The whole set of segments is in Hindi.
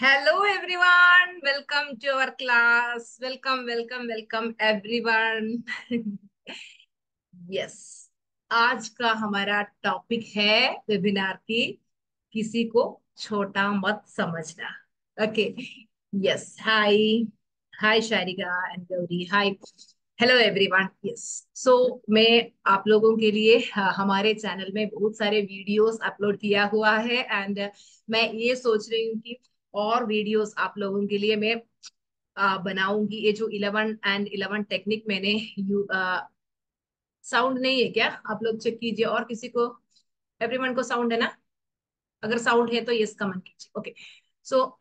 Hello everyone, welcome to our class. Welcome everyone. Yes, आज का हमारा टॉपिक है वेबिनार की किसी को छोटा मत समझना. Okay. Yes. Hi. Hi Sharika and Gauri. Hi. Hello everyone. Yes. So मैं आप लोगों के लिए हमारे चैनल में बहुत सारे वीडियोस अपलोड किया हुआ है एंड मैं ये सोच रही हूँ कि और वीडियोस आप लोगों के लिए मैं बनाऊंगी. ये जो 11 टेक्निक मैंने साउंड नहीं है क्या? आप लोग चेक कीजिए. और किसी को, एवरीवन को साउंड है ना? अगर साउंड है तो यस कमेंट कीजिए. ओके. सो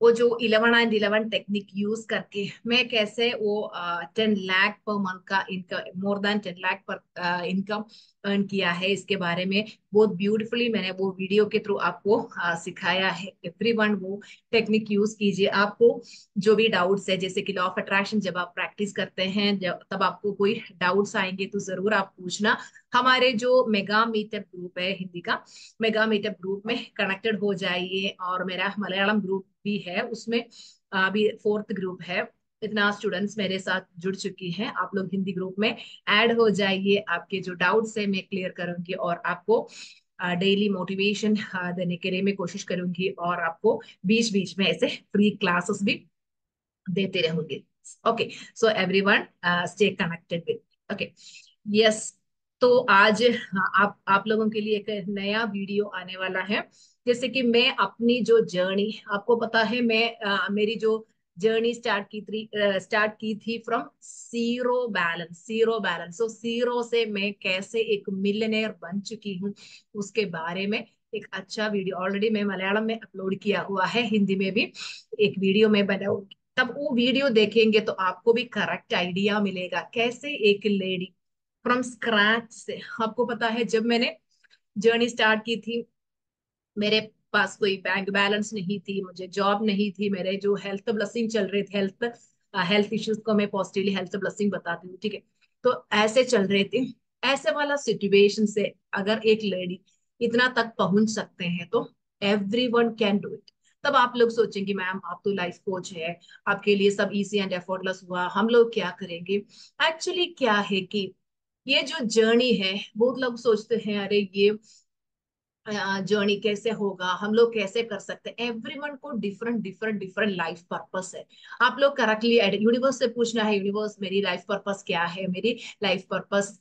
वो जो 11 टेक्निक यूज करके मैं कैसे वो 10 लाख पर मंथ का इनकम, मोर देन 10 लाख पर इनकम अर्न किया है, इसके बारे में बहुत ब्यूटीफुली मैंने वो वीडियो के थ्रू आपको सिखाया है. एवरीवन वो टेक्निक यूज कीजिए. आपको जो भी डाउट्स है, जैसे कि लॉ ऑफ अट्रैक्शन जब आप प्रैक्टिस करते हैं, तब आपको कोई डाउट्स आएंगे तो जरूर आप पूछना. हमारे जो मेगा मीटअप ग्रुप है हिंदी का, मेगा मीटअप ग्रुप में कनेक्टेड हो जाइए. और मेरा मलयालम ग्रुप भी है, उसमें अभी फोर्थ ग्रुप है. इतना स्टूडेंट्स मेरे साथ जुड़ चुकी हैं. आप लोग हिंदी ग्रुप में ऐड हो जाइए. आपके जो डाउट्स है मैं क्लियर करूंगी और आपको डेली मोटिवेशन देने के लिए मैं कोशिश करूंगी, और आपको बीच बीच में ऐसे फ्री क्लासेस भी देते रहूंगी. Okay. So everyone stay connected with. Okay. Yes. तो आज आप लोगों के लिए एक नया वीडियो आने वाला है. जैसे कि मैं अपनी जो जर्नी, आपको पता है मैं मेरी जो जर्नी स्टार्ट की थी from zero balance. So zero से मैं कैसे एक मिलियनेयर बन चुकी हूँ, उसके बारे में एक अच्छा वीडियो ऑलरेडी मैं मलयालम में अपलोड किया हुआ है. हिंदी में भी एक वीडियो में बनाऊंगी. तब वो वीडियो देखेंगे तो आपको भी करेक्ट आइडिया मिलेगा कैसे एक लेडी फ्रॉम स्क्रैच से. आपको पता है जब मैंने जर्नी स्टार्ट की थी, मेरे पास कोई बैंक बैलेंस नहीं थी, मुझे जॉब नहीं थी, मेरे जो हेल्थ ब्लसिंग चल रहे थे, हेल्थ इश्यूज को मैं पॉजिटिवली हेल्थ ब्लसिंग बताती हूँ, ठीक है? तो ऐसे चल रहे थे. ऐसे वाला सिचुएशन से अगर एक लेडी इतना तक पहुंच सकते हैं तो every one can do it. तब आप लोग सोचेंगे मैम आप तो लाइफ कोच है, आपके लिए सब इजी एंड एफर्टलेस हुआ, हम लोग क्या करेंगे? एक्चुअली क्या है कि ये जो जर्नी है, बहुत लोग सोचते हैं अरे ये जर्नी कैसे होगा, हम लोग कैसे कर सकते हैं. एवरीवन को different different different life purpose है. आप लोग करेक्टली यूनिवर्स से पूछना है, यूनिवर्स मेरी लाइफ पर्पस क्या है, मेरी लाइफ पर्पस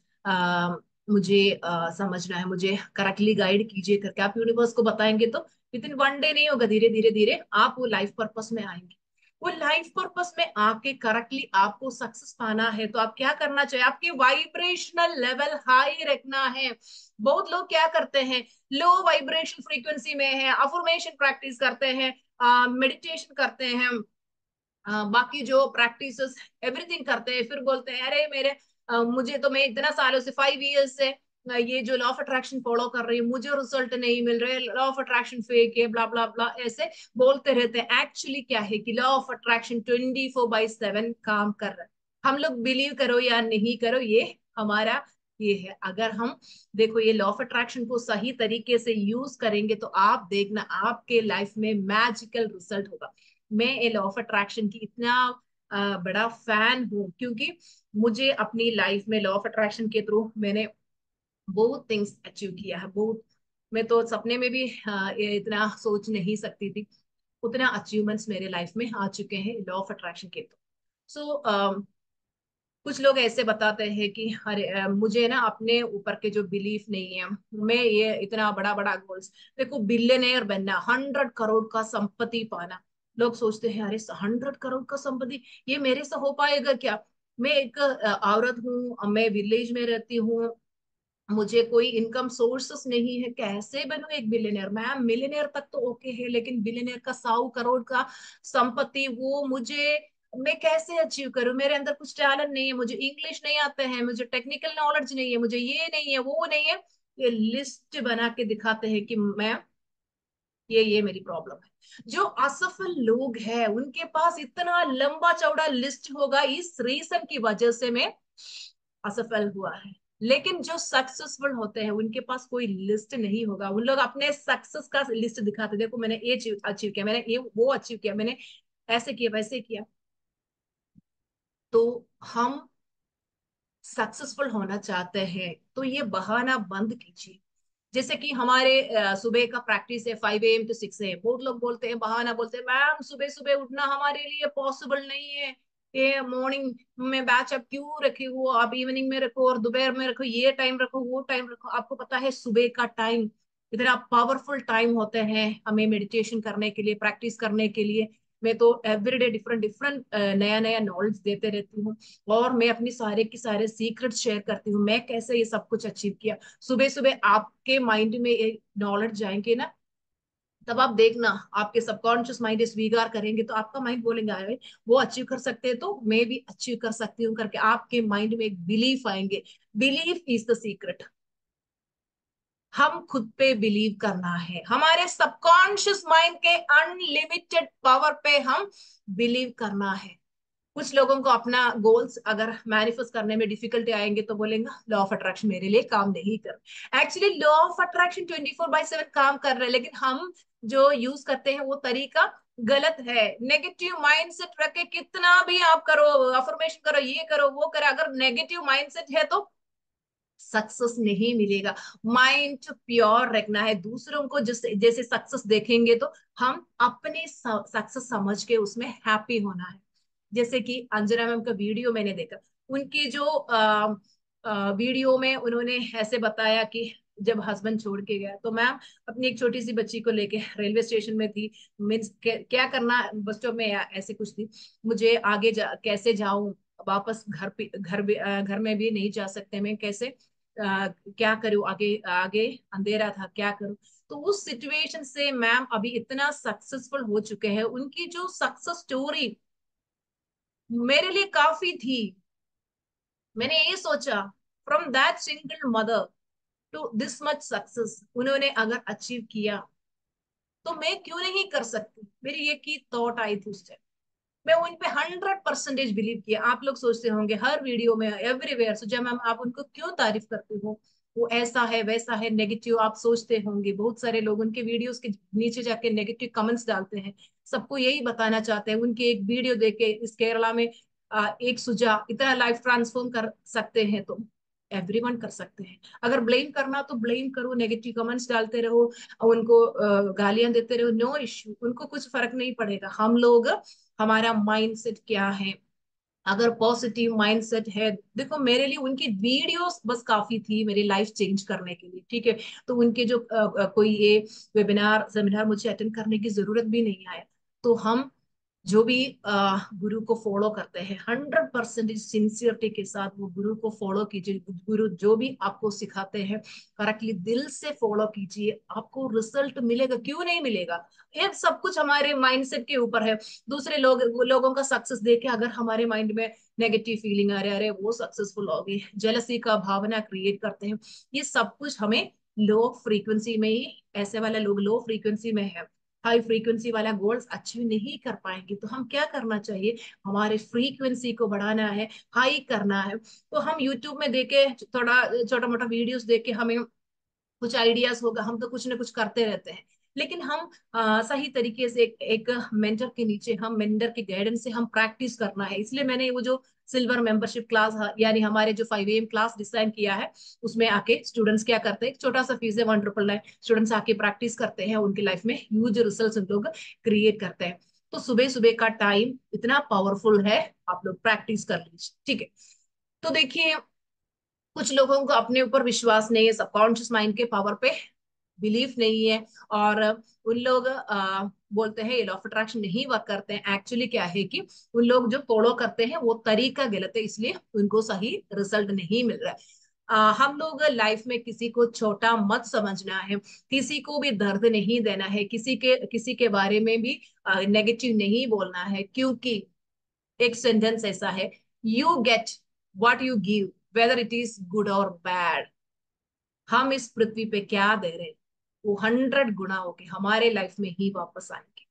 मुझे समझना है, मुझे करेक्टली गाइड कीजिए करके आप यूनिवर्स को बताएंगे तो विद इन 1 डे नहीं होगा, धीरे धीरे धीरे आप वो लाइफ पर्पस में आएंगे. वो लाइफ पर्पस में आके करेक्टली आपको सक्सेस पाना है तो आप क्या करना चाहिए? आपके वाइब्रेशनल लेवल हाई रखना है. बहुत लोग क्या करते हैं, लो वाइब्रेशन फ्रीक्वेंसी में है, अफर्मेशन प्रैक्टिस करते हैं, मेडिटेशन करते हैं, बाकी जो प्रैक्टिस एवरीथिंग करते हैं, फिर बोलते हैं अरे मुझे तो, मैं इतना सालों से 5 इयर्स से ये जो लॉ ऑफ अट्रैक्शन फॉलो कर रही हूँ, मुझे रिजल्ट नहीं मिल रहे, लॉ ऑफ अट्रैक्शन फेक है, ब्ला ब्ला ब्ला, ऐसे बोलते रहते हैं. एक्चुअली क्या है कि लॉ ऑफ अट्रैक्शन 24/7 काम कर रहा है. हम लोग बिलीव करो या नहीं करो, ये हमारा ये है. अगर हम देखो ये लॉ ऑफ अट्रैक्शन को सही तरीके से यूज करेंगे तो आप देखना आपके लाइफ में मैजिकल रिजल्ट होगा. मैं ये लॉ ऑफ अट्रैक्शन की इतना बड़ा फैन हूँ क्योंकि मुझे अपनी लाइफ में लॉ ऑफ अट्रैक्शन के थ्रू मैंने बहुत थिंग्स अचीव किया है. बहुत, मैं तो सपने में भी ये इतना सोच नहीं सकती थी, उतना अचीवमेंट्स मेरे लाइफ में आ चुके हैं लॉ ऑफ अट्रैक्शन के थ्रू. सो कुछ लोग ऐसे बताते हैं कि अरे मुझे ना अपने ऊपर के जो बिलीफ नहीं है, मैं ये इतना बड़ा बड़ा गोल्स, देखो बिलियनेयर बनना, 100 करोड़ का संपत्ति पाना. लोग सोचते हैं अरे 100 करोड़ का संपत्ति ये मेरे से हो पाएगा क्या? मैं एक औरत हूँ, मैं विलेज में रहती हूँ, मुझे कोई इनकम सोर्सेस नहीं है, कैसे बनूं एक बिलियनर? मैम मिलियनर तक तो ओके है, लेकिन बिलियनर का 100 करोड़ का संपत्ति, वो मुझे, मैं कैसे अचीव करूं? मेरे अंदर कुछ टैलेंट नहीं है, मुझे इंग्लिश नहीं आता है, मुझे टेक्निकल नॉलेज नहीं है, मुझे ये नहीं है, वो नहीं है. ये लिस्ट बना के दिखाते हैं कि मैं ये मेरी प्रॉब्लम है. जो असफल लोग हैं उनके पास इतना लंबा चौड़ा लिस्ट होगा, इस रीजन की वजह से मैं असफल हुआ है. लेकिन जो सक्सेसफुल होते हैं उनके पास कोई लिस्ट नहीं होगा। उन लोग अपने सक्सेस का लिस्ट दिखाते, देखो मैंने ये अचीव किया, मैंने ये वो अचीव किया, मैंने ऐसे किया वैसे किया। तो हम सक्सेसफुल होना चाहते हैं तो ये बहाना बंद कीजिए। जैसे कि हमारे सुबह का प्रैक्टिस है 5 AM to 6 AM, बहुत लोग बोलते हैं, बहाना बोलते हैं, मैम सुबह सुबह उठना हमारे लिए पॉसिबल नहीं है, ये मॉर्निंग में बैच आप क्यों रखे हो, आप इवनिंग में रखो और दोपहर में रखो, ये टाइम रखो वो टाइम रखो। आपको पता है सुबह का टाइम इतना पावरफुल टाइम होते हैं हमें मेडिटेशन करने के लिए, प्रैक्टिस करने के लिए। मैं तो एवरीडे डिफरेंट डिफरेंट नया नया नॉलेज देते रहती हूँ, और मैं अपनी सारे की सारे सीक्रेट शेयर करती हूँ, मैं कैसे ये सब कुछ अचीव किया। सुबह सुबह आपके माइंड में ये नॉलेज जाएंगे ना, तब आप देखना आपके सबकॉन्शियस माइंड स्वीकार करेंगे तो आपका माइंड बोलेंगे अरे वो अचीव कर सकते हैं तो मैं भी अचीव कर सकती हूँ करके, आपके माइंड में एक बिलीफ आएंगे। Belief is the secret. हम खुद पे बिलीव करना है, हमारे सबकॉन्शियस माइंड के अनलिमिटेड पावर पे हम बिलीव करना है। कुछ लोगों को अपना गोल्स अगर मैनिफेस्ट करने में डिफिकल्टी आएंगे तो बोलेंगे लॉ ऑफ अट्रैक्शन मेरे लिए काम नहीं कर। एक्चुअली लॉ ऑफ अट्रैक्शन 24/7 काम कर रहे हैं, लेकिन हम जो यूज करते हैं वो तरीका गलत है। नेगेटिव माइंडसेट रख के कितना भी आप करो, अफर्मेशन करो, ये करो वो करो, अगर नेगेटिव माइंडसेट है तो सक्सेस नहीं मिलेगा। माइंड प्योर रखना है, दूसरों को जैसे जैसे सक्सेस देखेंगे तो हम अपने सक्सेस समझ के उसमें हैप्पी होना है। जैसे कि अंजना मैम का वीडियो मैंने देखा, उनकी जो वीडियो में उन्होंने ऐसे बताया कि जब हस्बैंड छोड़ के गया तो मैम अपनी एक छोटी सी बच्ची को लेके रेलवे स्टेशन में थी, मीन्स क्या करना बच्चों में या ऐसे कुछ थी, मुझे आगे कैसे जाऊं वापस घर पे, घर में भी नहीं जा सकते, मैं कैसे क्या करूं, आगे आगे अंधेरा था क्या करूं। तो उस सिचुएशन से मैम अभी इतना सक्सेसफुल हो चुके हैं, उनकी जो सक्सेस स्टोरी मेरे लिए काफी थी। मैंने ये सोचा from that single mother to this much success उन्होंने अगर अचीव किया तो मैं क्यों नहीं कर सकती। मेरी ये की थॉट आई थी उस टाइम, मैं उन पे 100% बिलीव किया। आप लोग सोचते होंगे हर वीडियो में एवरीवेयर सुजा मैम आप उनको क्यों तारीफ करते हो, वो ऐसा है वैसा है नेगेटिव, आप सोचते होंगे बहुत सारे लोग उनके वीडियोस के नीचे जाके नेगेटिव कमेंट्स डालते हैं। सबको यही बताना चाहते हैं, उनके एक वीडियो देख के इस केरला में एक सुजा इतना लाइफ ट्रांसफॉर्म कर सकते हैं तो एवरीवन कर सकते हैं। अगर ब्लेम करना तो ब्लेम करो, नेगेटिव कमेंट्स डालते रहो, उनको गालियां देते रहो, नो इश्यू, उनको कुछ फर्क नहीं पड़ेगा। हम लोग हमारा माइंडसेट क्या है, अगर पॉजिटिव माइंडसेट है, देखो मेरे लिए उनकी वीडियोस बस काफी थी मेरी लाइफ चेंज करने के लिए, ठीक है। तो उनके जो कोई ये वेबिनार सेमिनार मुझे अटेंड करने की जरूरत भी नहीं आया। तो हम जो भी गुरु को फॉलो करते हैं 100% सिंसियरिटी के साथ वो गुरु को फॉलो कीजिए। गुरु जो भी आपको सिखाते हैं करेक्टली दिल से फॉलो कीजिए, आपको रिजल्ट मिलेगा, क्यों नहीं मिलेगा। ये सब कुछ हमारे माइंडसेट के ऊपर है। दूसरे लोगों का सक्सेस देख के अगर हमारे माइंड में नेगेटिव फीलिंग आ रही है, अरे वो सक्सेसफुल हो गई, जेलसी का भावना क्रिएट करते हैं, ये सब कुछ हमें लो फ्रीक्वेंसी में ही, ऐसे वाले लोग लो फ्रीक्वेंसी में है, हाई फ्रीक्वेंसी वाला गोल्स अचीव नहीं कर पाएंगे। तो हम क्या करना चाहिए, हमारे फ्रीक्वेंसी को बढ़ाना है, हाई करना है। तो हम यूट्यूब में देखे थोड़ा छोटा मोटा वीडियोस देख के हमें कुछ आइडियाज होगा, हम तो कुछ ना कुछ करते रहते हैं। लेकिन हम सही तरीके से एक मेंटर के नीचे, हम मेंटर के गाइडेंस से हम प्रैक्टिस करना है। इसलिए मैंने वो जो सिल्वर मेंबरशिप क्लास यानी हमारे जो 5 AM क्लास डिजाइन किया है, उसमें आके स्टूडेंट्स क्या करते हैं, एक छोटा सा फीस है 1,999, स्टूडेंट्स आके प्रैक्टिस करते हैं, उनकी लाइफ में ह्यूज रिजल्ट उन लोग क्रिएट करते हैं। तो सुबह सुबह का टाइम इतना पावरफुल है, आप लोग प्रैक्टिस कर लीजिए, ठीक है। तो देखिए कुछ लोगों को अपने ऊपर विश्वास नहीं है, सबकॉन्शियस माइंड के पावर पे बिलीफ नहीं है, और उन लोग बोलते हैं ये लॉ ऑफ अट्रैक्शन नहीं वर्क करते हैं। एक्चुअली क्या है कि उन लोग जो फॉलो करते हैं वो तरीका गलत है, इसलिए उनको सही रिजल्ट नहीं मिल रहा है। हम लोग लाइफ में किसी को छोटा मत समझना है, किसी को भी दर्द नहीं देना है, किसी के बारे में भी नेगेटिव नहीं बोलना है, क्योंकि एक सेंटेंस ऐसा है, you get what you give whether it is good और बैड। हम इस पृथ्वी पे क्या दे रहे हैं वो 100 गुना होके हमारे लाइफ में ही वापस आएंगे।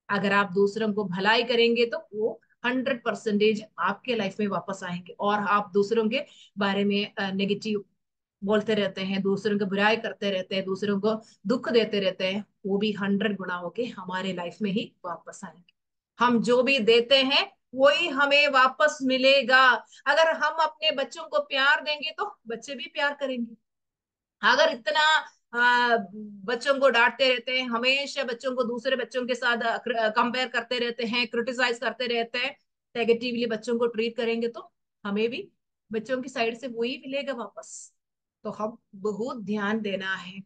अगर आप दूसरों को भलाई करेंगे तो वो 100% आपके लाइफ में वापस आएंगे। और आप दूसरों के बारे में नेगेटिव बोलते रहते हैं, दूसरों को बुराई करते रहते हैं, दूसरों को दुख देते रहते हैं, वो भी 100 गुना होके हमारे लाइफ में ही वापस आएंगे। हम जो भी देते हैं वही हमें वापस मिलेगा। अगर हम अपने बच्चों को प्यार देंगे तो बच्चे भी प्यार करेंगे। अगर इतना बच्चों को डांटते रहते हैं, हमेशा बच्चों को दूसरे बच्चों के साथ कंपेयर करते रहते हैं, क्रिटिसाइज करते रहते हैं, नेगेटिवली बच्चों को ट्रीट करेंगे, तो हमें भी बच्चों की साइड से वही मिलेगा वापस। तो हम बहुत ध्यान देना है।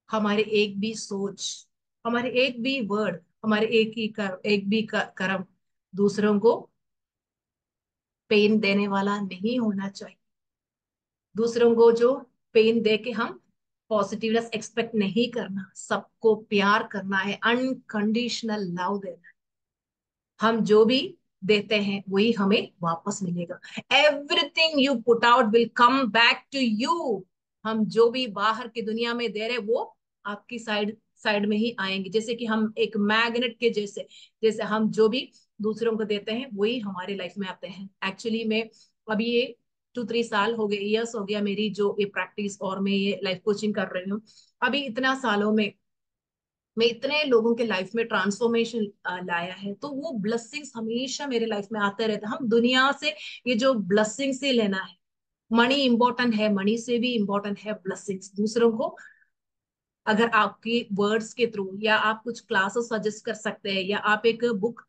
हमारे एक भी सोच, हमारे एक भी वर्ड, हमारे एक भी कर्म दूसरों को पेन देने वाला नहीं होना चाहिए। दूसरों को जो पेन दे के हम पॉजिटिवनेस एक्सपेक्ट नहीं करना, सबको प्यार करना है, अनकंडीशनल लव देना है। हम जो भी देते हैं वही हमें वापस मिलेगा। Everything you put out will come back to you. हम जो भी बाहर की दुनिया में दे रहे वो आपकी साइड साइड में ही आएंगे। जैसे कि हम एक मैग्नेट के जैसे, जैसे हम जो भी दूसरों को देते हैं वही हमारे लाइफ में आते हैं। एक्चुअली मैं अभी ये 2-3 साल हो गए, ईयर्स हो गया मेरी जो ये प्रैक्टिस, और मैं ये लाइफ कोचिंग कर रही हूँ। अभी इतना सालों में मैं इतने लोगों के लाइफ में ट्रांसफॉर्मेशन लाया है, तो वो ब्लेसिंग्स हमेशा मेरे लाइफ में आते रहते हैं। हम दुनिया से ये जो ब्लेसिंग्स ही लेना है, मनी इंपॉर्टेंट है, मनी से भी इंपॉर्टेंट है ब्लेसिंग्स। दूसरों को अगर आपकी वर्ड्स के थ्रू, या आप कुछ क्लासेस सजेस्ट कर सकते हैं, या आप एक बुक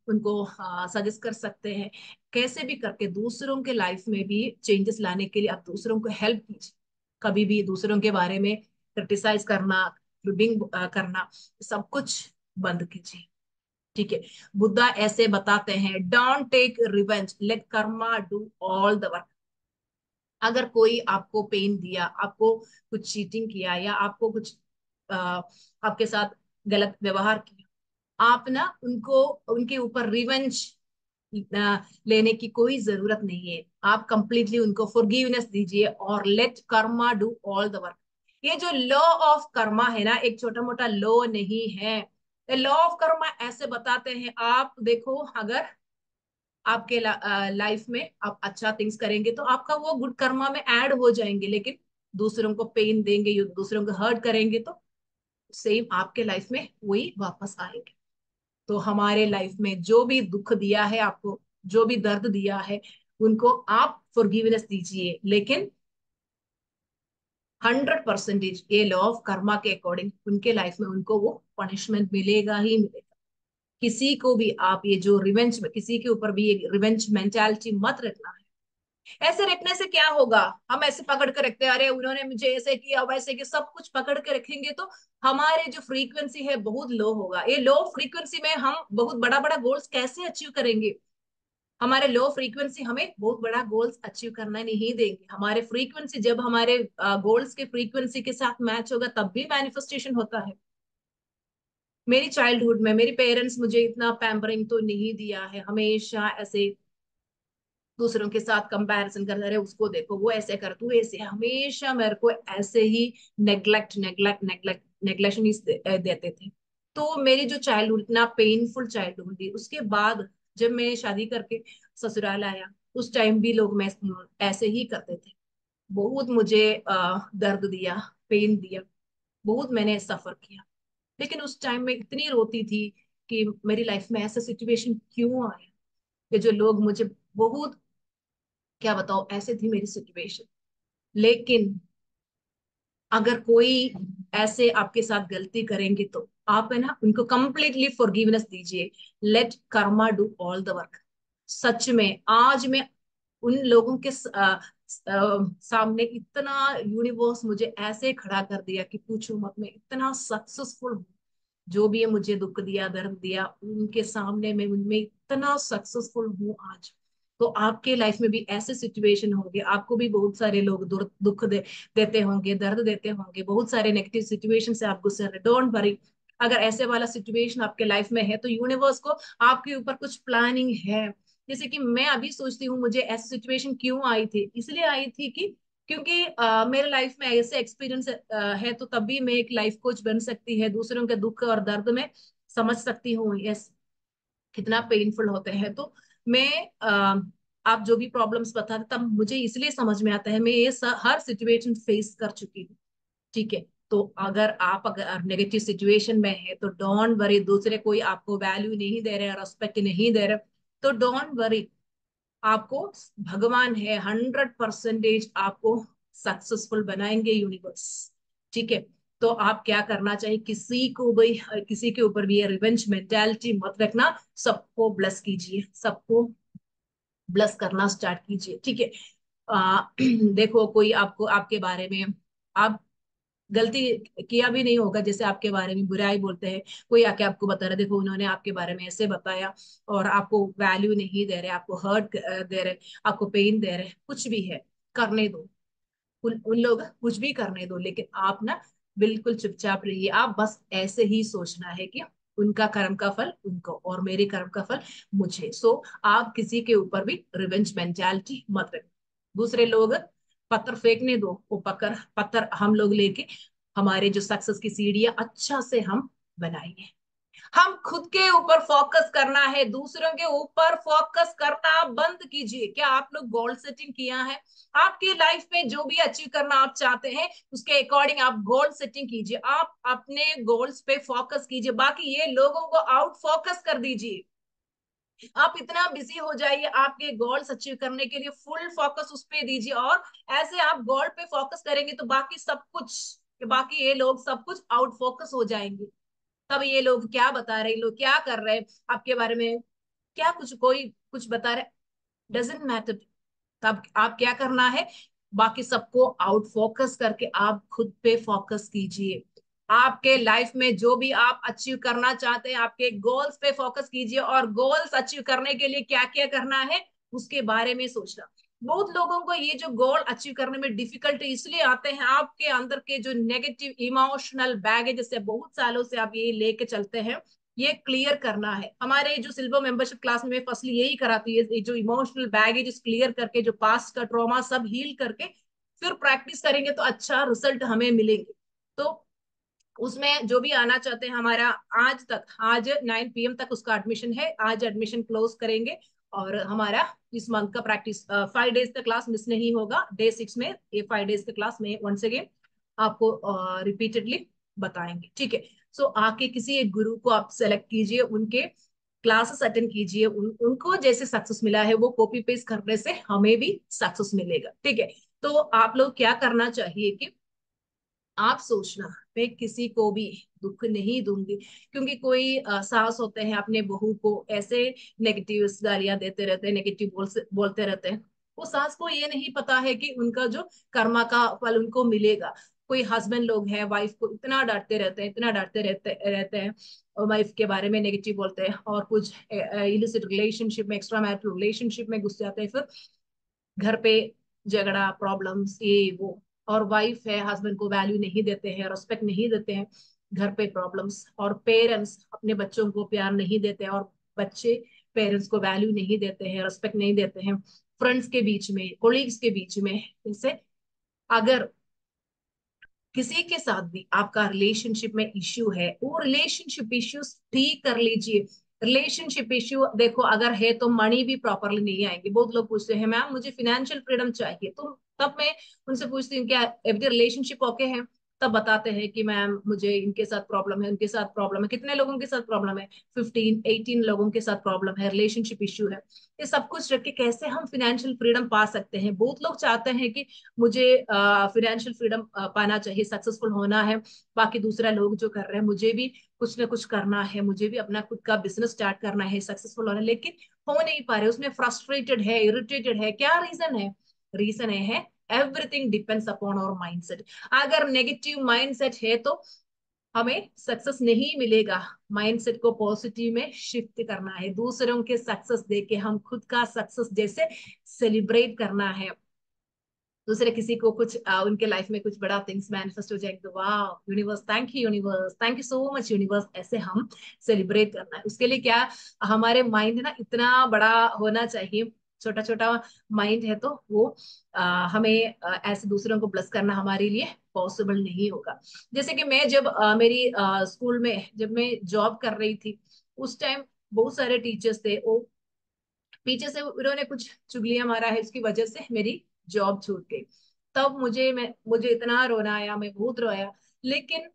उनको सजेस्ट कर सकते हैं, कैसे भी करके दूसरों के लाइफ में भी चेंजेस लाने के लिए आप दूसरों को हेल्प कीजिए। कभी भी दूसरों के बारे में क्रिटिसाइज करना, क्रिबिंग करना, सब कुछ बंद कीजिए। ठीक है। बुद्धा ऐसे बताते हैं, don't take revenge, let Karma do all the work. अगर कोई आपको पेन दिया, आपको कुछ चीटिंग किया, या आपको कुछ आपके साथ गलत व्यवहार किया, आप ना उनको, उनके ऊपर रिवेंज लेने की कोई जरूरत नहीं है। आप कंप्लीटली उनको फॉरगिवनेस दीजिए और let Karma do all the work. ये जो लॉ ऑफ कर्मा है ना, एक छोटा मोटा लॉ नहीं है। लॉ ऑफ कर्मा ऐसे बताते हैं, आप देखो, अगर आपके लाइफ में आप अच्छा थिंग्स करेंगे तो आपका वो गुड कर्मा में ऐड हो जाएंगे। लेकिन दूसरों को पेन देंगे या दूसरों को हर्ट करेंगे तो सेम आपके लाइफ में वही वापस आएंगे। तो हमारे लाइफ में जो भी दुख दिया है आपको, जो भी दर्द दिया है, उनको आप फॉरगिवनेस दीजिए, लेकिन 100% ये लॉ ऑफ कर्मा के अकॉर्डिंग उनके लाइफ में उनको वो पनिशमेंट मिलेगा ही मिलेगा। किसी को भी आप ये जो रिवेंज, किसी के ऊपर भी ये रिवेंज मेंटालिटी मत रखना है। ऐसे रखने से क्या होगा? हम ऐसे पकड़ के रखते हैं, अरे उन्होंने मुझे ऐसे किया वैसे किया, सब कुछ पकड़ के रखेंगे तो हमारे जो फ्रीक्वेंसी है बहुत लो होगा। ये लो फ्रीक्वेंसी में हम बहुत बड़ा बड़ा गोल्स कैसे अचीव करेंगे? हमारे लो फ्रीक्वेंसी हमें बहुत बड़ा गोल्स अचीव करना नहीं देंगे। हमारे फ्रीक्वेंसी जब हमारे गोल्स के फ्रीक्वेंसी के साथ मैच होगा तब भी मैनिफेस्टेशन होता है। मेरी चाइल्डहुड में मेरे पेरेंट्स मुझे इतना पैम्परिंग तो नहीं दिया है, हमेशा ऐसे दूसरों के साथ कंपैरिजन करते रहे, उसको देखो वो ऐसे कर, तू ऐसे, हमेशा मेरे को ऐसे ही नेग्लेक्ट नेग्लेक्ट नेग्लेक्ट नेग्लेक्शन देते थे। तो मेरी जो चाइल्डहुड, इतना पेनफुल चाइल्डहुड थी, उसके बाद जब मैं शादी करके ससुराल आया, उस टाइम भी लोग मैं ऐसे ही करते थे। बहुत मुझे दर्द दिया, पेन दिया, बहुत मैंने सफर किया। लेकिन उस टाइम में इतनी रोती थी कि मेरी लाइफ में ऐसा सिचुएशन क्यों आया, कि जो लोग मुझे बहुत, क्या बताओ, ऐसे थी मेरी सिचुएशन। लेकिन अगर कोई ऐसे आपके साथ गलती करेंगे तो आप है ना उनको कंप्लीटली फॉरगिवनेस दीजिए। Let Karma do all the work. सच में आज मैं उन लोगों के सामने इतना, यूनिवर्स मुझे ऐसे खड़ा कर दिया कि पूछो मत, मैं इतना सक्सेसफुल हूँ। जो भी है मुझे दुख दिया, दर्द दिया, उनके सामने मैं उनमें इतना सक्सेसफुल हूँ आज। तो आपके लाइफ में भी ऐसे सिचुएशन होंगे, आपको भी बहुत सारे लोग दुख देते होंगे, दर्द देते होंगे, बहुत सारे नेगेटिव सिचुएशन से आप गुजर रहे। Don't worry. अगर ऐसे वाला सिचुएशन आपके लाइफ में है तो यूनिवर्स को आपके ऊपर कुछ प्लानिंग है। जैसे कि मैं अभी सोचती हूँ मुझे ऐसी सिचुएशन क्यों आई थी, इसलिए आई थी कि क्योंकि मेरे लाइफ में ऐसे एक्सपीरियंस है, तो तभी मैं एक लाइफ कोच बन सकती है, दूसरों के दुख और दर्द में समझ सकती हूँ। यस, कितना पेनफुल होते हैं। तो मैं आप जो भी प्रॉब्लम्स बताते तब मुझे इसलिए समझ में आता है, मैं ये हर सिचुएशन फेस कर चुकी हूँ। ठीक है। तो अगर नेगेटिव सिचुएशन में है तो डोंट वरी, दूसरे कोई आपको वैल्यू नहीं दे रहे, रेस्पेक्ट नहीं दे रहे, तो डोंट वरी। आपको भगवान है, 100% आपको सक्सेसफुल बनाएंगे यूनिवर्स। ठीक है। तो आप क्या करना चाहिए, किसी को भी, किसी के ऊपर भी ये रिवेंज मेंटालिटी मत रखना। सबको ब्लेस कीजिए, सबको ब्लेस करना स्टार्ट कीजिए। ठीक है। देखो कोई आपको आपके बारे में, आप गलती किया भी नहीं होगा, जैसे आपके बारे में बुराई बोलते हैं, कोई आके आपको बता रहा है देखो उन्होंने आपके बारे में ऐसे बताया, और आपको वैल्यू नहीं दे रहे, आपको हर्ट दे रहे, आपको पेन दे रहे, कुछ भी है, करने दो। उन लोग कुछ भी करने दो, लेकिन आप ना बिल्कुल चुपचाप रहिए। आप बस ऐसे ही सोचना है कि उनका कर्म का फल उनको और मेरे कर्म का फल मुझे। सो आप किसी के ऊपर भी रिवेंज मेंटालिटी मत रखो। दूसरे लोग पत्थर फेंकने दो, वो पत्थर पत्थर हम लोग लेके हमारे जो सक्सेस की सीढ़ियां अच्छा से हम बनाएंगे। हम खुद के ऊपर फोकस करना है, दूसरों के ऊपर फोकस करना बंद कीजिए। क्या आप लोग गोल सेटिंग किया है? आपकी लाइफ में जो भी अचीव करना आप चाहते हैं उसके अकॉर्डिंग आप गोल सेटिंग कीजिए, आप अपने गोल्स पे फोकस कीजिए, बाकी ये लोगों को आउट फोकस कर दीजिए। आप इतना बिजी हो जाइए, आपके गोल्स अचीव करने के लिए फुल फोकस उस पे दीजिए, और ऐसे आप गोल पे फोकस करेंगे तो बाकी सब कुछ, बाकी ये लोग सब कुछ आउट फोकस हो जाएंगे। तब ये लोग क्या बता रहे, लोग क्या कर रहे हैं आपके बारे में, क्या कुछ कोई कुछ बता रहे, डजेंट मैटर। तब आप क्या करना है, बाकी सबको आउट फोकस करके आप खुद पे फोकस कीजिए। आपके लाइफ में जो भी आप अचीव करना चाहते हैं, आपके गोल्स पे फोकस कीजिए, और गोल्स अचीव करने के लिए क्या क्या करना है उसके बारे में सोचना। बहुत लोगों को ये जो गोल अचीव करने में डिफिकल्टी इसलिए आते हैं, आपके अंदर के जो नेगेटिव इमोशनल बैगेज से बहुत सालों से आप ये लेके चलते हैं, ये क्लियर करना है। हमारे जो सिल्वर मेंबरशिप क्लास में फर्स्टली यही कराती है, जो इमोशनल बैगेज क्लियर करके, जो पास्ट का ट्रॉमा सब हील करके फिर प्रैक्टिस करेंगे तो अच्छा रिजल्ट हमें मिलेंगे। तो उसमें जो भी आना चाहते हैं, हमारा आज 9 PM तक उसका एडमिशन है, आज एडमिशन क्लोज करेंगे। और हमारा इस मंथ का प्रैक्टिस 5 डेज का क्लास मिस नहीं होगा, डे 6 में ये 5 डेज का क्लास में वंस अगेन आपको रिपीटेडली बताएंगे। ठीक है। सो आके किसी एक गुरु को आप सेलेक्ट कीजिए, उनके क्लासेस अटेंड कीजिए, उनको जैसे सक्सेस मिला है वो कॉपी पेस्ट करने से हमें भी सक्सेस मिलेगा। ठीक है। तो आप लोग क्या करना चाहिए कि आप सोचना, मैं किसी को भी दुख नहीं दूंगी, क्योंकि कोई सास होते हैं अपने बहू को ऐसे नेगेटिव गालियां देते रहते हैं, नेगेटिव बोलते रहते हैं। वो सास को ये नहीं पता है कि उनका जो कर्मा का फल उनको मिलेगा। कोई हस्बैंड लोग हैं वाइफ को इतना डांटते रहते हैं, इतना डांटते रहते रहते हैं, और वाइफ के बारे में नेगेटिव बोलते हैं, और कुछ इलिसिट रिलेशनशिप में, एक्स्ट्रा मैरिटल रिलेशनशिप में घुस जाते हैं, फिर घर पे झगड़ा, प्रॉब्लम्स, ये वो। और वाइफ है, हस्बैंड को वैल्यू नहीं देते हैं, रेस्पेक्ट नहीं देते हैं, घर पे प्रॉब्लम्स। और पेरेंट्स अपने बच्चों को प्यार नहीं देते हैं, और बच्चे पेरेंट्स को वैल्यू नहीं देते हैं, रेस्पेक्ट नहीं देते हैं। फ्रेंड्स के बीच में, कोलीग्स के बीच में, जैसे अगर किसी के साथ भी आपका रिलेशनशिप में इश्यू है, वो रिलेशनशिप इश्यूज ठीक कर लीजिए। रिलेशनशिप इश्यू देखो अगर है तो मनी भी प्रॉपरली नहीं आएंगे। बहुत लोग पूछते हैं मैम मुझे फाइनेंशियल फ्रीडम चाहिए, तो तब मैं उनसे पूछती हूँ क्या एवरी रिलेशनशिप ओके है? तब बताते हैं कि मैम मुझे इनके साथ प्रॉब्लम है, उनके साथ प्रॉब्लम है। कितने लोगों के साथ प्रॉब्लम है? 15-18 लोगों के साथ प्रॉब्लम है, रिलेशनशिप इश्यू है। ये सब कुछ रख के कैसे हम फाइनेंशियल फ्रीडम पा सकते हैं? बहुत लोग चाहते हैं कि मुझे फाइनेंशियल फ्रीडम पाना चाहिए, सक्सेसफुल होना है, बाकी दूसरा लोग जो कर रहे हैं मुझे भी कुछ ना कुछ करना है, मुझे भी अपना खुद का बिजनेस स्टार्ट करना है, सक्सेसफुल होना है, लेकिन हो नहीं पा रहे, उसमें फ्रस्ट्रेटेड है, इरिटेटेड है। क्या रीजन है? रीजन है everything depends upon our mindset. अगर नेगेटिव माइंडसेट है तो हमें सक्सेस नहीं मिलेगा। माइंडसेट को पॉजिटिव में शिफ्ट करना है, दूसरों के सक्सेस देख के हम खुद का सक्सेस जैसे सेलिब्रेट करना है। दूसरे किसी को कुछ उनके लाइफ में कुछ बड़ा थिंग्स मैनिफेस्ट हो जाएंगे तो वाह universe thank you, universe thank you so much universe, ऐसे हम सेलिब्रेट करना है। उसके लिए क्या, हमारे माइंड ना इतना बड़ा होना चाहिए। छोटा छोटा माइंड है तो वो हमें ऐसे दूसरों को ब्लेस करना हमारे लिए पॉसिबल नहीं होगा। जैसे कि मैं जब मेरी स्कूल में जब मैं जॉब कर रही थी, उस टाइम बहुत सारे टीचर्स थे, वो पीछे से उन्होंने कुछ चुगलियां मारा है, उसकी वजह से मेरी जॉब छूट गई। तब मुझे इतना रोना आया, मैं बहुत रोया। लेकिन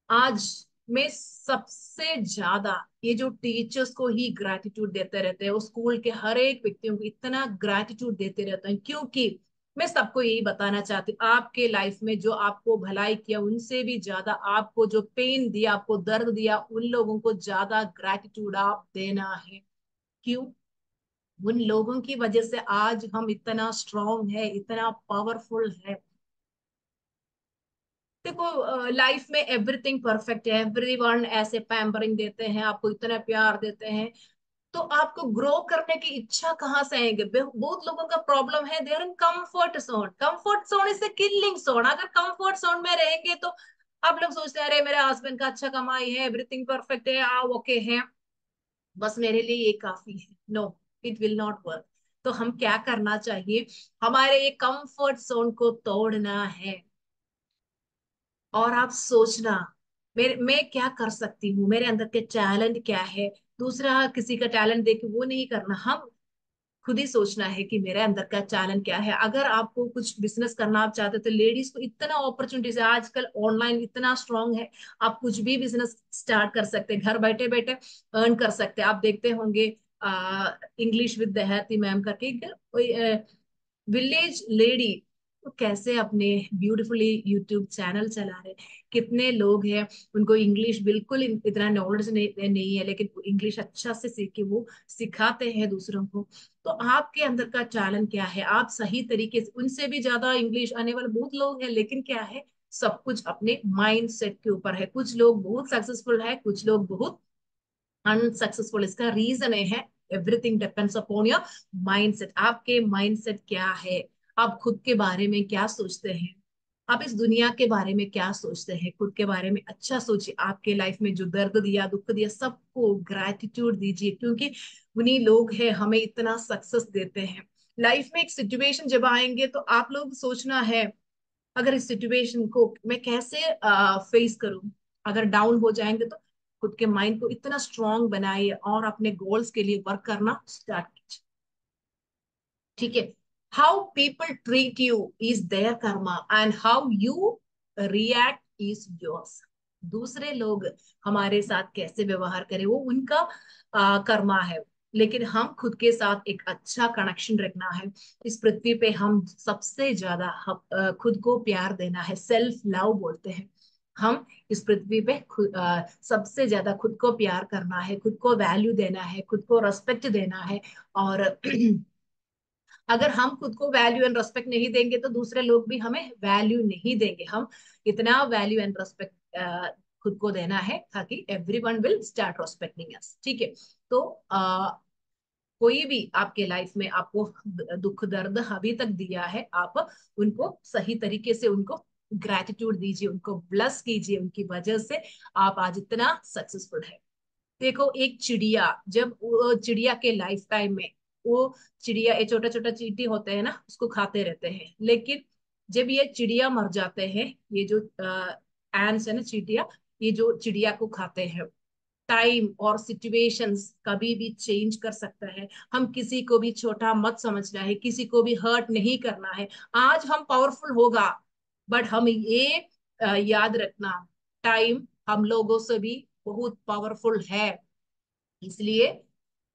आज मैं सबसे ज्यादा ये जो टीचर्स को ही ग्रैटिट्यूड देते रहते हैं, वो स्कूल के हर एक व्यक्तियों को इतना ग्रैटिट्यूड देते रहते हैं, क्योंकि मैं सबको यही बताना चाहती हूँ, आपके लाइफ में जो आपको भलाई किया उनसे भी ज्यादा, आपको जो पेन दिया, आपको दर्द दिया, उन लोगों को ज्यादा ग्रैटिट्यूड आप देना है। क्यों? उन लोगों की वजह से आज हम इतना स्ट्रांग है, इतना पावरफुल है। देखो, लाइफ में एवरीथिंग परफेक्ट है, एवरीवन ऐसे पैम्परिंग देते हैं, आपको इतना प्यार देते हैं, तो आपको ग्रो करने की इच्छा कहाँ से आएंगे? बहुत लोगों का प्रॉब्लम है, they're in comfort zone. Comfort zone is a killing zone. अगर कंफर्ट जोन में रहेंगे तो आप लोग सोचते हैं, अरे मेरे हस्बैंड का अच्छा कमाई है, एवरीथिंग परफेक्ट है, आ ओके है, बस मेरे लिए ये काफी है। No, it will not work. तो हम क्या करना चाहिए? हमारे ये कंफर्ट जोन को तोड़ना है। और आप सोचना, मैं क्या कर सकती हूँ, मेरे अंदर के टैलेंट क्या है। दूसरा किसी का टैलेंट देख के वो नहीं करना, हम खुद ही सोचना है कि मेरे अंदर का टैलेंट क्या है। अगर आपको कुछ बिजनेस करना आप चाहते हो, तो लेडीज को इतना अपॉर्चुनिटीज है, आजकल ऑनलाइन इतना स्ट्रांग है, आप कुछ भी बिजनेस स्टार्ट कर सकते हैं, घर बैठे बैठे अर्न कर सकते हैं। आप देखते होंगे इंग्लिश विद दहती मैम करके कोई विलेज लेडी, तो कैसे अपने ब्यूटीफुली यूट्यूब चैनल चला रहे हैं। कितने लोग हैं, उनको इंग्लिश बिल्कुल इतना नॉलेज नहीं है, लेकिन इंग्लिश अच्छा से सीख के वो सिखाते हैं दूसरों को। तो आपके अंदर का टैलेंट क्या है? आप सही तरीके से, उनसे भी ज्यादा इंग्लिश आने वाले बहुत लोग हैं, लेकिन क्या है, सब कुछ अपने माइंड सेट के ऊपर है। कुछ लोग बहुत सक्सेसफुल है, कुछ लोग बहुत अनसक्सेसफुल। इसका रीजन है, everything depends upon your mindset. आपके माइंडसेट क्या है? आप खुद के बारे में क्या सोचते हैं? आप इस दुनिया के बारे में क्या सोचते हैं? खुद के बारे में अच्छा सोचिए। आपके लाइफ में जो दर्द दिया, दुख दिया, सबको ग्रैटिट्यूड दीजिए, क्योंकि उन्हीं लोग हैं हमें इतना सक्सेस देते हैं। लाइफ में एक सिचुएशन जब आएंगे तो आप लोग सोचना है, अगर इस सिचुएशन को मैं कैसे फेस करूं। अगर डाउन हो जाएंगे तो खुद के माइंड को इतना स्ट्रांग बनाइए और अपने गोल्स के लिए वर्क करना स्टार्ट कीजिए। ठीक है? How people treat you is their karma, and how you react is yours. दूसरे लोग हमारे साथ कैसे व्यवहार करें, वो उनका कर्मा है। लेकिन हम खुद के साथ एक अच्छा कनेक्शन रखना है। इस पृथ्वी पे हम सबसे ज्यादा खुद को प्यार देना है, सेल्फ लव बोलते हैं। हम इस पृथ्वी पे सबसे ज्यादा खुद को प्यार करना है, खुद को वैल्यू देना है, खुद को रेस्पेक्ट देना है। और अगर हम खुद को वैल्यू एंड रेस्पेक्ट नहीं देंगे तो दूसरे लोग भी हमें वैल्यू नहीं देंगे। हम इतना वैल्यू एंड रेस्पेक्ट खुद को देना है, ताकि एवरीवन विल स्टार्ट रेस्पेक्टिंग अस। ठीक है? तो कोई भी आपके लाइफ में आपको दुख दर्द अभी तक दिया है, आप उनको सही तरीके से उनको ग्रैटिट्यूड दीजिए, उनको ब्लस कीजिए, उनकी वजह से आप आज इतना सक्सेसफुल है। देखो, एक चिड़िया, जब वो चिड़िया के लाइफ टाइम में, वो चिड़िया, ये छोटा छोटा चींटी होते हैं ना, उसको खाते रहते हैं। लेकिन जब ये चिड़िया मर जाते हैं, ये जो एंड्स है ना, चींटियां, ये जो चिड़िया को खाते हैं, टाइम और सिचुएशंस कभी भी चेंज कर सकता है। हम किसी को भी छोटा मत समझना है, किसी को भी हर्ट नहीं करना है। आज हम पावरफुल होगा, बट हम ये याद रखना, टाइम हम लोगों से भी बहुत पावरफुल है। इसलिए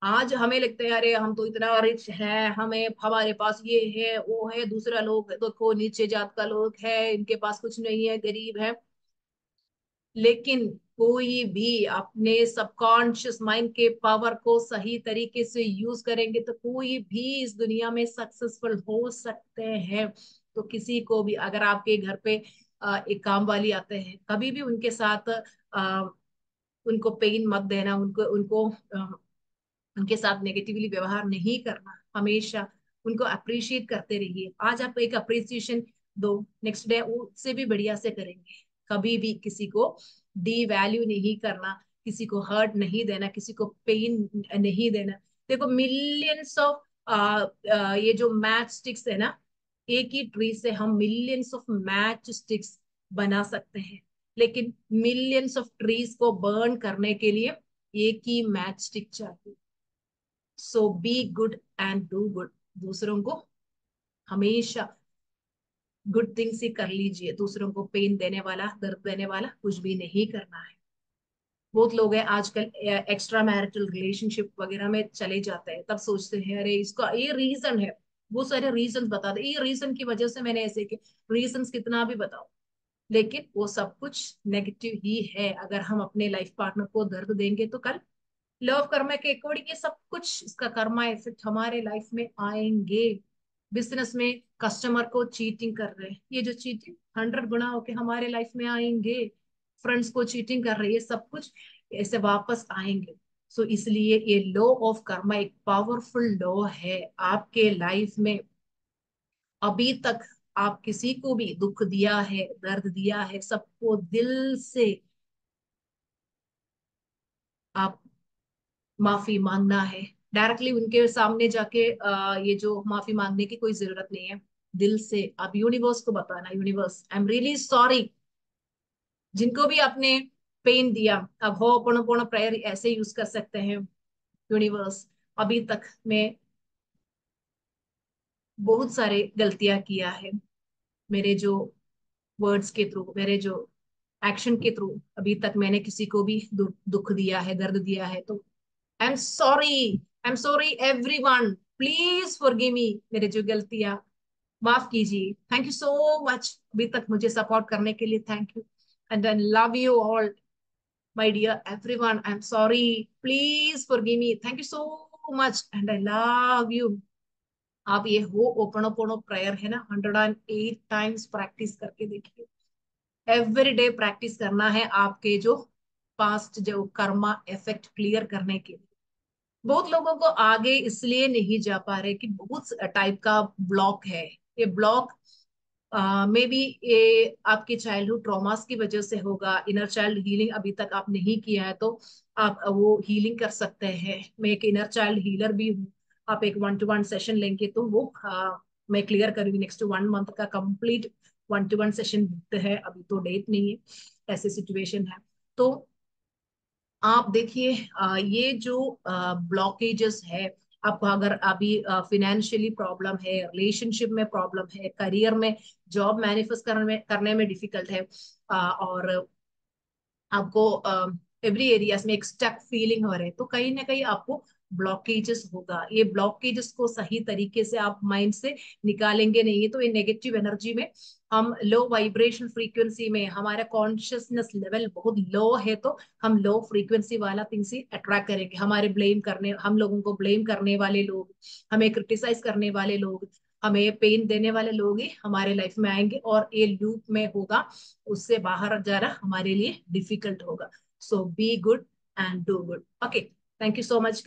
आज हमें लगता है, अरे हम तो इतना रिच है, हमें हमारे पास ये है वो है, दूसरा लोग देखो नीचे जात का लोग है, इनके पास कुछ नहीं है, गरीब है। लेकिन कोई भी अपने सबकॉन्शियस माइंड के पावर को सही तरीके से यूज करेंगे तो कोई भी इस दुनिया में सक्सेसफुल हो सकते हैं। तो किसी को भी, अगर आपके घर पे एक काम वाली आते हैं, कभी भी उनके साथ उनको पेन मत देना, उनको उनको उनके साथ नेगेटिवली व्यवहार नहीं करना। हमेशा उनको अप्रिशिएट करते रहिए। आज आप एक अप्रिसिएशन दो, नेक्स्ट डे उससे भी बढ़िया से करेंगे। कभी भी किसी को डी वैल्यू नहीं करना, किसी को हर्ट नहीं देना, किसी को पेन नहीं देना। देखो, मिलियंस ऑफ ये जो मैच स्टिक्स है ना, एक ही ट्री से हम मिलियंस ऑफ मैच स्टिक्स बना सकते हैं। लेकिन मिलियंस ऑफ ट्रीज को बर्न करने के लिए एक ही मैच स्टिक चाहिए। So be good and do good. दूसरों को हमेशा गुड थिंग्स ही कर लीजिए। दूसरों को पेन देने वाला, दर्द देने वाला कुछ भी नहीं करना है। बहुत लोग हैं आजकल एक्स्ट्रा मैरिटल रिलेशनशिप वगैरह में चले जाते हैं, तब सोचते हैं अरे इसका ये रीजन है। वो सारे रीजन बता दे, ये रीजन की वजह से मैंने ऐसे के रीजन कितना भी बताओ, लेकिन वो सब कुछ नेगेटिव ही है। अगर हम अपने लाइफ पार्टनर को दर्द देंगे तो कल लव कर्मा के अकॉर्डिंग ये सब कुछ, इसका कर्मा इफेक्ट हमारे लाइफ में आएंगे। बिजनेस में कस्टमर को चीटिंग कर रहे हैं, ये जो चीटिंग 100 गुना होके हमारे लाइफ में आएंगे। फ्रेंड्स को चीटिंग कर रहे हैं, ये सब कुछ ऐसे वापस आएंगे। सो इसलिए ये लॉ ऑफ कर्मा एक पावरफुल लॉ है आपके लाइफ में। अभी तक आप किसी को भी दुख दिया है, दर्द दिया है, सबको दिल से आप माफी मांगना है। डायरेक्टली उनके सामने जाके ये जो माफी मांगने की कोई जरूरत नहीं है। दिल से आप यूनिवर्स को बताना, universe I am really sorry. जिनको भी आपने पेन दिया, अब हो पूर्ण प्रेयर ऐसे यूज कर सकते हैं। यूनिवर्स, अभी तक मैं बहुत सारे गलतियां किया है, मेरे जो वर्ड्स के थ्रू, मेरे जो एक्शन के थ्रू अभी तक मैंने किसी को भी दुख दिया है, दर्द दिया है, तो आई am sorry. I am sorry everyone, please forgive मी। मेरे जो गलतियां, माफ कीजिए। थैंक यू सो मच अभी तक मुझे सपोर्ट करने के लिए, thank you. And I love you all my dear everyone. I am sorry, please forgive me, thank you so much and I love you. आप ये हो ओपनोपोनो प्रेयर है ना, 108 टाइम्स प्रैक्टिस करके देखिए। एवरी डे प्रैक्टिस करना है आपके जो पास्ट जो कर्मा इफेक्ट क्लियर करने के लिए। बहुत लोगों को आगे इसलिए नहीं जा पा रहे कि बहुत टाइप का ब्लॉक है। ये ब्लॉक मे बी ये आपके चाइल्डहुड ट्रॉमास की वजह से होगा। इनर चाइल्ड हीलिंग अभी तक आप नहीं किया है तो आप वो हीलिंग कर सकते हैं। मैं एक इनर चाइल्ड हीलर भी हूँ। आप एक 1-to-1 सेशन लेंगे तो वो मैं क्लियर करूंगी। नेक्स्ट 1 मंथ का कंप्लीट 1-to-1 सेशन बुकड है, अभी तो डेट नहीं है, ऐसी सिचुएशन है। तो आप देखिए ये जो ब्लॉकेजेस है, आपको अगर अभी फिनेंशियली प्रॉब्लम है, रिलेशनशिप में प्रॉब्लम है, करियर में, जॉब मैनिफेस्ट करने में डिफिकल्ट है, और आपको एवरी एरियाज में एक स्टक फीलिंग हो रहा है, तो कहीं ना कहीं आपको ब्लॉकेजेस होगा। ये ब्लॉकेजेस को सही तरीके से आप माइंड से निकालेंगे नहीं तो ये नेगेटिव एनर्जी में, हम लो वाइब्रेशन फ्रीक्वेंसी में, हमारा कॉन्शियसनेस लेवल बहुत लो है तो हम लो फ्रीक्वेंसी वाला थिंग्स ही अट्रैक्ट करेंगे। हमारे ब्लेम करने, हम लोगों को ब्लेम करने वाले लोग, हमें क्रिटिसाइज करने वाले लोग, हमें पेन देने वाले लोग ही हमारे लाइफ में आएंगे और ये लूप में होगा। उससे बाहर जाना हमारे लिए डिफिकल्ट होगा। So be good and do good. Okay, thank you so much.